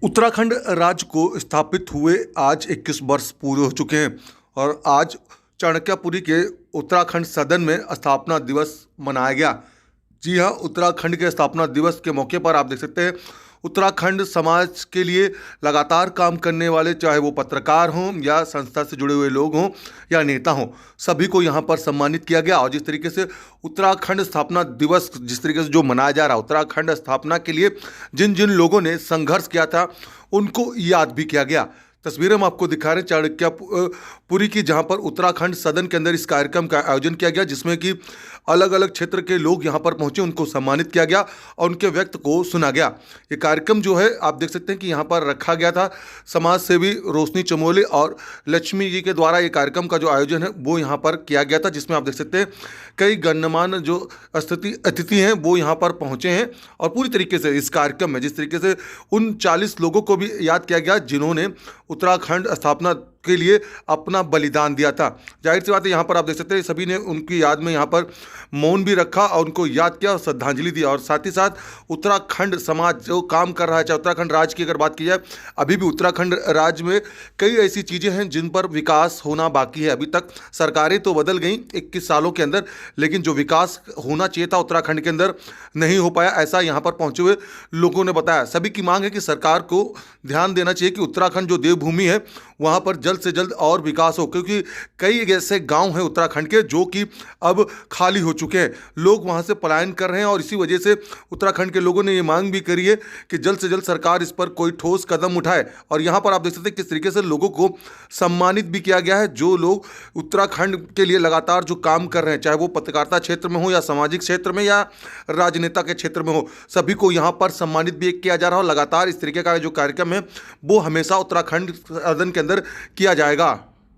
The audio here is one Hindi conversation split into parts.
उत्तराखंड राज्य को स्थापित हुए आज 21 वर्ष पूरे हो चुके हैं और आज चाणक्यपुरी के उत्तराखंड सदन में स्थापना दिवस मनाया गया। जी हाँ, उत्तराखंड के स्थापना दिवस के मौके पर आप देख सकते हैं उत्तराखंड समाज के लिए लगातार काम करने वाले, चाहे वो पत्रकार हों या संस्था से जुड़े हुए लोग हों या नेता हों, सभी को यहाँ पर सम्मानित किया गया। और जिस तरीके से उत्तराखंड स्थापना दिवस जिस तरीके से जो मनाया जा रहा है, उत्तराखंड स्थापना के लिए जिन जिन लोगों ने संघर्ष किया था उनको याद भी किया गया। तस्वीरें हम आपको दिखा रहे हैं चाणक्यपुरी की, जहां पर उत्तराखंड सदन के अंदर इस कार्यक्रम का आयोजन किया गया, जिसमें कि अलग अलग क्षेत्र के लोग यहां पर पहुंचे, उनको सम्मानित किया गया और उनके व्यक्त को सुना गया। ये कार्यक्रम जो है आप देख सकते हैं कि यहां पर रखा गया था। समाज सेवी रोशनी चमोले और लक्ष्मी जी के द्वारा ये कार्यक्रम का जो आयोजन है वो यहाँ पर किया गया था, जिसमें आप देख सकते हैं कई गण्यमान्य जो अतिथि हैं वो यहाँ पर पहुँचे हैं। और पूरी तरीके से इस कार्यक्रम में जिस तरीके से उन 40 लोगों को भी याद किया गया जिन्होंने उत्तराखंड स्थापना के लिए अपना बलिदान दिया था। जाहिर सी बात है, यहाँ पर आप देख सकते हैं सभी ने उनकी याद में यहाँ पर मौन भी रखा और उनको याद किया और श्रद्धांजलि दी। और साथ ही साथ उत्तराखंड समाज जो काम कर रहा है, चाहे उत्तराखंड राज्य की अगर बात की जाए, अभी भी उत्तराखंड राज्य में कई ऐसी चीज़ें हैं जिन पर विकास होना बाकी है। अभी तक सरकारें तो बदल गई 21 सालों के अंदर, लेकिन जो विकास होना चाहिए था उत्तराखंड के अंदर नहीं हो पाया, ऐसा यहाँ पर पहुँचे हुए लोगों ने बताया। सभी की मांग है कि सरकार को ध्यान देना चाहिए कि उत्तराखंड जो देवभूमि है वहाँ पर जल्द से जल्द और विकास हो, क्योंकि कई ऐसे गांव हैं उत्तराखंड के जो कि अब खाली हो चुके हैं। लोग वहाँ से पलायन कर रहे हैं और इसी वजह से उत्तराखंड के लोगों ने ये मांग भी करी है कि जल्द से जल्द सरकार इस पर कोई ठोस कदम उठाए। और यहाँ पर आप देख सकते हैं किस तरीके से लोगों को सम्मानित भी किया गया है, जो लोग उत्तराखंड के लिए लगातार जो काम कर रहे हैं, चाहे वो पत्रकारिता क्षेत्र में हो या सामाजिक क्षेत्र में या राजनेता के क्षेत्र में हो, सभी को यहाँ पर सम्मानित भी किया जा रहा है। और लगातार इस तरीके का जो कार्यक्रम है वो हमेशा उत्तराखंड सदन के अंदर किया जाएगा।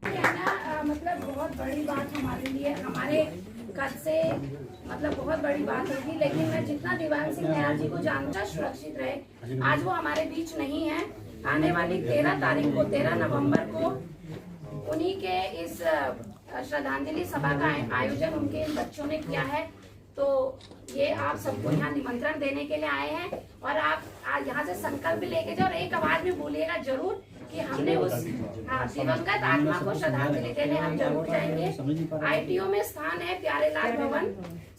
मतलब बहुत बड़ी बात हमारे लिए, हमारे कद से मतलब बहुत बड़ी बात होगी, लेकिन मैं जितना दिवान सिंह नयार जी को जानता सुरक्षित रहे। आज वो हमारे बीच नहीं है। आने वाली 13 तारीख को, 13 नवंबर को उन्हीं के इस श्रद्धांजलि सभा का आयोजन उनके बच्चों ने किया है। तो ये आप सबको यहाँ निमंत्रण देने के लिए आए हैं और आप आज यहाँ से संकल्प भी लेके जाओ और एक आवाज में बोलिएगा जरूर कि हमने उस दिवंगत आत्मा को श्रद्धांजलि देने हम जरूर जाएंगे। ITO में स्थान है प्यारेलाल भवन,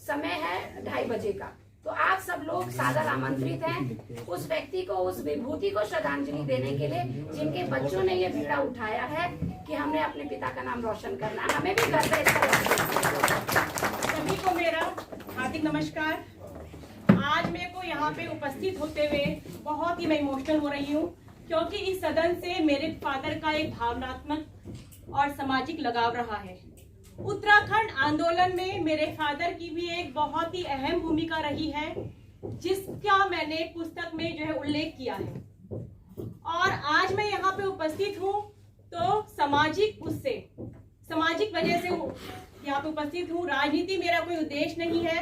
समय है 2:30 बजे का। तो आप सब लोग सादर आमंत्रित हैं उस व्यक्ति को, उस विभूति को श्रद्धांजलि देने के लिए जिनके बच्चों ने ये बीड़ा उठाया है कि हमने अपने पिता का नाम रोशन करना है। हमें भी गर्व है। सभी को मेरा हार्दिक नमस्कार। आज मेरे को यहाँ पे उपस्थित होते हुए बहुत ही मैं इमोशनल हो रही हूँ, क्योंकि इस सदन से मेरे फादर का एक भावनात्मक और सामाजिक लगाव रहा है। उत्तराखंड आंदोलन में मेरे फादर की भी एक बहुत ही अहम भूमिका रही है, जिसका मैंने पुस्तक में जो है उल्लेख किया है। और आज मैं यहाँ पे उपस्थित हूँ तो सामाजिक वजह से यहाँ पे उपस्थित हूँ। राजनीति मेरा कोई उद्देश्य नहीं है।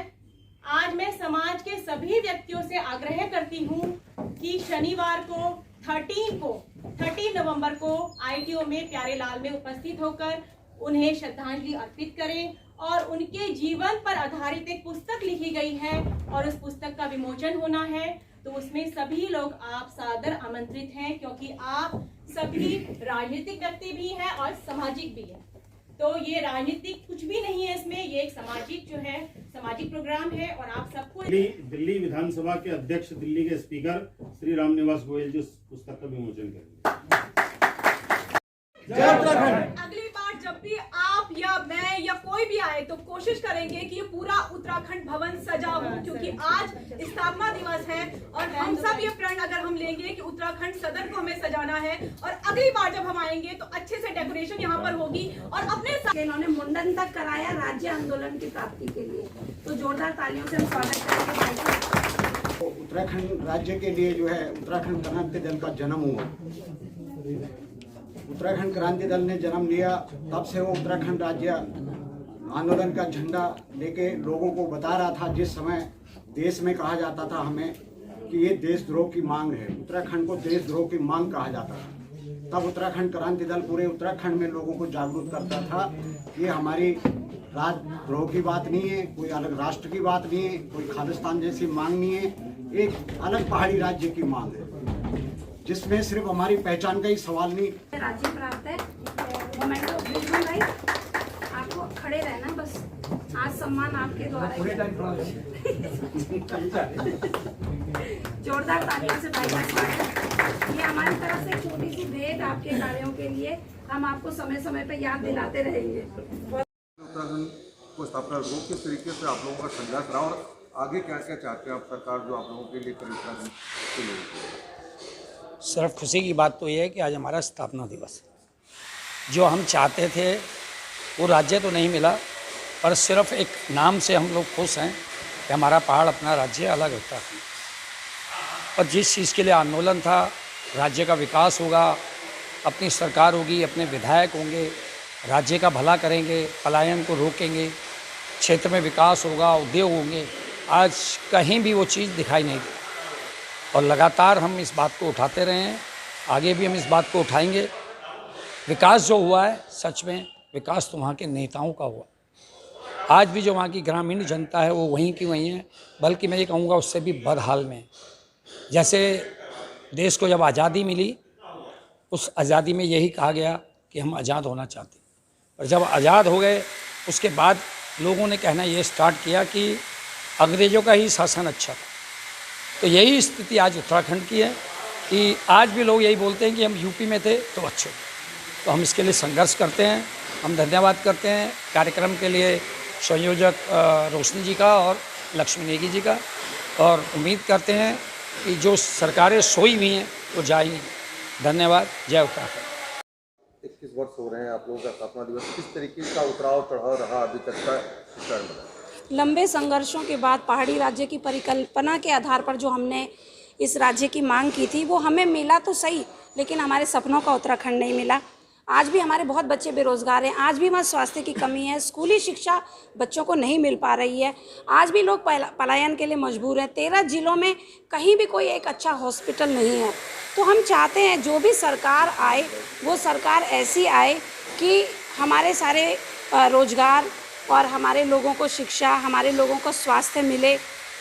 आज मैं समाज के सभी व्यक्तियों से आग्रह करती हूँ कि शनिवार को 13 नवंबर को ITO में प्यारेलाल में उपस्थित होकर उन्हें श्रद्धांजलि अर्पित करें। और उनके जीवन पर आधारित एक पुस्तक लिखी गई है और उस पुस्तक का विमोचन होना है। तो उसमें सभी लोग आप सादर आमंत्रित हैं, क्योंकि आप सभी राजनीतिक व्यक्ति भी हैं और सामाजिक भी हैं। तो ये राजनीतिक कुछ भी नहीं है इसमें, ये एक सामाजिक प्रोग्राम है। और आप सबको दिल्ली विधानसभा के अध्यक्ष, दिल्ली के स्पीकर श्री रामनिवास गोयल जी पुस्तक का विमोचन करेंगे। अगली बार जब भी आप या मैं या कोई भी आए तो कोशिश करेंगे कि ये पूरा उत्तराखंड भवन सजा हो, क्योंकि आज स्थापना दिवस है और हम सब ये प्रण अगर हम लेंगे कि उत्तराखंड सदन को हमें सजाना है और अगली बार जब हम आएंगे तो अच्छे से डेकोरेशन यहाँ पर होगी। और अपने इन्होंने मुंडन तक कराया राज्य आंदोलन की प्राप्ति के लिए, तो जोरदार तालियों से हम स्वागत करेंगे। उत्तराखंड राज्य के लिए जो है उत्तराखंड क्रांति दल का जन्म हुआ। उत्तराखंड क्रांति दल ने जन्म लिया, तब से वो उत्तराखंड राज्य आंदोलन का झंडा लेके लोगों को बता रहा था। जिस समय देश में कहा जाता था हमें कि ये देशद्रोह की मांग है, उत्तराखंड को देशद्रोह की मांग कहा जाता था, तब उत्तराखंड क्रांति दल पूरे उत्तराखंड में लोगों को जागरूक करता था कि हमारी राजद्रोह की बात नहीं है, कोई अलग राष्ट्र की बात नहीं है, कोई खालिस्तान जैसी मांग नहीं है, एक अलग पहाड़ी राज्य की मांग है। जिसमें सिर्फ हमारी पहचान का ही सवाल नहीं, राज्य प्राप्त है। मोमेंटो बिल्कुल भाई, आपको खड़े रहना बस। आज सम्मान आपके द्वारा जोरदार तालियों से भाई का स्वागत। ये हमारी तरफ से छोटी सी भेंट आपके कार्यों के लिए, हम आपको समय समय पर याद दिलाते रहेंगे। उत्तराखंड को स्थापना को किस तरीके से आप लोगों का संघर्ष रहा और आगे क्या क्या चाहते हैं आप सरकार जो आप लोगों के लिए करे उत्तराखंड के लोगों के लिए? सिर्फ खुशी की बात तो ये है कि आज हमारा स्थापना दिवस है। जो हम चाहते थे वो राज्य तो नहीं मिला, पर सिर्फ एक नाम से हम लोग खुश हैं कि हमारा पहाड़ अपना राज्य अलग उत्तराखंड। पर जिस चीज़ के लिए आंदोलन था, राज्य का विकास होगा, अपनी सरकार होगी, अपने विधायक होंगे, राज्य का भला करेंगे, पलायन को रोकेंगे, क्षेत्र में विकास होगा, उद्योग होंगे, आज कहीं भी वो चीज़ दिखाई नहीं दी। और लगातार हम इस बात को उठाते रहे हैं, आगे भी हम इस बात को उठाएंगे। विकास जो हुआ है, सच में विकास तो वहाँ के नेताओं का हुआ। आज भी जो वहाँ की ग्रामीण जनता है वो वहीं की वहीं है, बल्कि मैं ये कहूँगा उससे भी बदहाल में है। जैसे देश को जब आज़ादी मिली, उस आज़ादी में यही कहा गया कि हम आज़ाद होना चाहते हैं, और जब आज़ाद हो गए उसके बाद लोगों ने कहना ये स्टार्ट किया कि अंग्रेज़ों का ही शासन अच्छा था। तो यही स्थिति आज उत्तराखंड की है कि आज भी लोग यही बोलते हैं कि हम यूपी में थे तो अच्छे थे। तो हम इसके लिए संघर्ष करते हैं। हम धन्यवाद करते हैं कार्यक्रम के लिए संयोजक रोशनी जी का और लक्ष्मी नेगी जी का, और उम्मीद करते हैं कि जो सरकारें सोई हुई हैं वो जाएंगी। धन्यवाद। जय उत्तराखंड। 21 वर्ष हो रहे हैं आप लोगों का स्थापना दिवस, किस तरीके का उतराव चढ़ाव रहा अभी तक का कारण बताएं? लंबे संघर्षों के बाद पहाड़ी राज्य की परिकल्पना के आधार पर जो हमने इस राज्य की मांग की थी वो हमें मिला तो सही, लेकिन हमारे सपनों का उत्तराखंड नहीं मिला। आज भी हमारे बहुत बच्चे बेरोजगार हैं, आज भी वहाँ स्वास्थ्य की कमी है, स्कूली शिक्षा बच्चों को नहीं मिल पा रही है, आज भी लोग पलायन के लिए मजबूर हैं। 13 जिलों में कहीं भी कोई एक अच्छा हॉस्पिटल नहीं है। तो हम चाहते हैं जो भी सरकार आए वो सरकार ऐसी आए कि हमारे सारे रोजगार और हमारे लोगों को शिक्षा, हमारे लोगों को स्वास्थ्य मिले।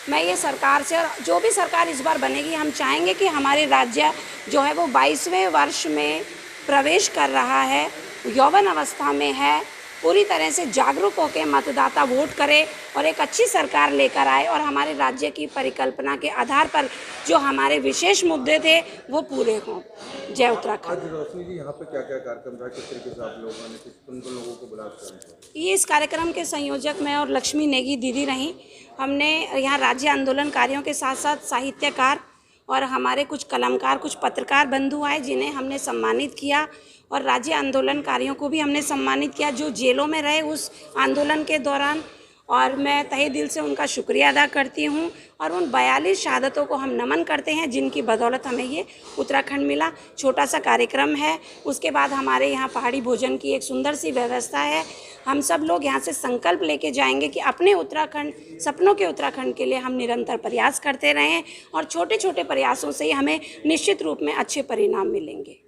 मैं ये सरकार से, और जो भी सरकार इस बार बनेगी, हम चाहेंगे कि हमारे राज्य जो है वो 22वें वर्ष में प्रवेश कर रहा है, यौवन अवस्था में है, पूरी तरह से जागरूक होकर मतदाता वोट करे और एक अच्छी सरकार लेकर आए और हमारे राज्य की परिकल्पना के आधार पर जो हमारे विशेष मुद्दे थे वो पूरे हों। जय उत्तराखंड। आज रोशनी जी यहाँ पे क्या क्या कार्यक्रम था, किस तरीके से आप लोगों ने किन लोगों को बुलाया? ये इस कार्यक्रम के संयोजक मैं और लक्ष्मी नेगी दीदी रहीं। हमने यहाँ राज्य आंदोलनकारियों के साथ साथ साहित्यकार और हमारे कुछ कलमकार, कुछ पत्रकार बंधु आए जिन्हें हमने सम्मानित किया, और राज्य आंदोलनकारियों को भी हमने सम्मानित किया जो जेलों में रहे उस आंदोलन के दौरान। और मैं तहे दिल से उनका शुक्रिया अदा करती हूँ, और उन 42 शहादतों को हम नमन करते हैं जिनकी बदौलत हमें ये उत्तराखंड मिला। छोटा सा कार्यक्रम है, उसके बाद हमारे यहाँ पहाड़ी भोजन की एक सुंदर सी व्यवस्था है। हम सब लोग यहाँ से संकल्प लेके जाएंगे कि अपने उत्तराखंड, सपनों के उत्तराखंड के लिए हम निरंतर प्रयास करते रहें, और छोटे छोटे प्रयासों से ही हमें निश्चित रूप में अच्छे परिणाम मिलेंगे।